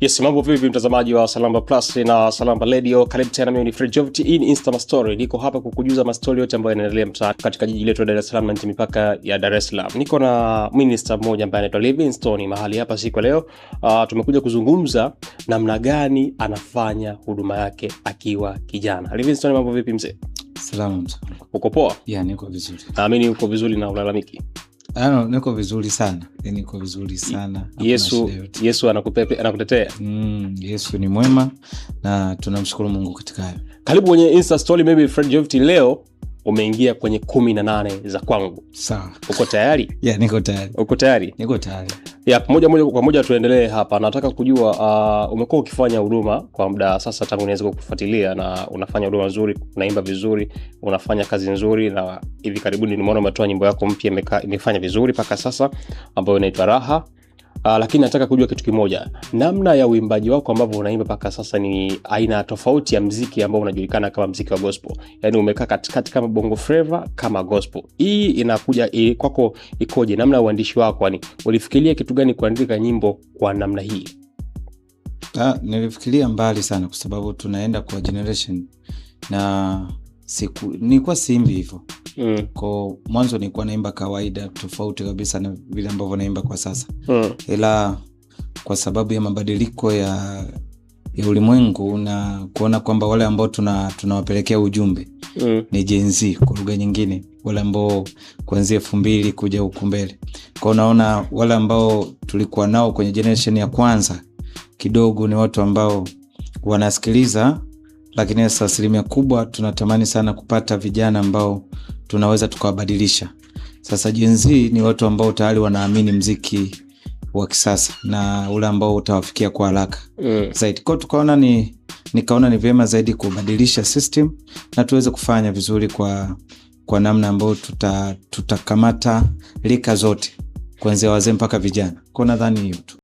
Yes, mambo vipi mtazamaji wa Salamba Plus na Salamba Radio. Karibu tena, mimi ni Fred Joviti. Hii ni Insta Story. Niko hapa kukujuza mastori yote ambayo yanaendelea mtaani katika jiji letu la Dar es Salaam na nje mipaka ya Dar es Salaam. Niko na minister mmoja ambaye anaitwa Livingstone mahali hapa siku leo. Tumekuja kuzungumza namna gani anafanya huduma yake akiwa kijana. Livingstone, mambo vipi mzee? Salama mzee. Uko poa? Yeah, niko vizuri. Naamini uko vizuri na ulalamiki. Niko vizuri sana. Niko vizuri sana. Yesu anakutetea. Yesu ni mwema na tunamshukuru Mungu katika hayo. Karibu kwenye Insta Story, maybe Fred Joviti. Leo umeingia kwenye 18 za kwangu. Sawa. Uko tayari? Yeah, niko tayari. Uko tayari? Niko tayari. Yeah, moja tuendelee hapa. Nataka kujua umekuwa ukifanya huduma kwa muda sasa tangu nianze kukufuatilia, na unafanya huduma nzuri, unaimba vizuri, unafanya kazi nzuri, na hivi karibuni nimeona umetoa nyimbo yako mpya imefanya vizuri paka sasa ambayo inaitwa Raha. Lakini nataka kujua kitu kimoja. Namna ya uimbaji wako ambao unaimba paka sasa ni aina tofauti ya muziki ambao unajulikana kama muziki wa gospel. Yaani umekaa katikati kama bongo flava kama gospel. Hii inakuja kwako ikoje? Namna ya uandishi wako, yani ulifikiria kitu gani kuandika nyimbo kwa namna hii? Nilifikiria mbali sana kwa sababu tunaenda kwa generation na nilikuwa siimbi hivyo. Kwa mwanzo nilikuwa naimba kawaida tofauti kabisa na vile ambavyo naimba kwa sasa. Ila kwa sababu ya mabadiliko ya ulimwengu na kuona kwamba wale ambao tunawapelekea ujumbe ni Gen Z kwa lugha nyingine, wale ambao kuanzia 2000 kuja huko mbele. Kwa unaona wale ambao tulikuwa nao kwenye generation ya kwanza kidogo ni watu ambao wanasikiliza, lakini asilimia kubwa tunatamani sana kupata vijana ambao tunaweza tukawabadilisha. Sasa Gen Z ni watu ambao tayari wanaamini muziki wa kisasa na ule ambao utawafikia kwa haraka zaidi. Kwa nikaona ni vyema zaidi kubadilisha system na tuweze kufanya vizuri kwa namna ambayo tutakamata rika zote kuanzia wazee mpaka vijana. Kwa nadhani hiyo tu.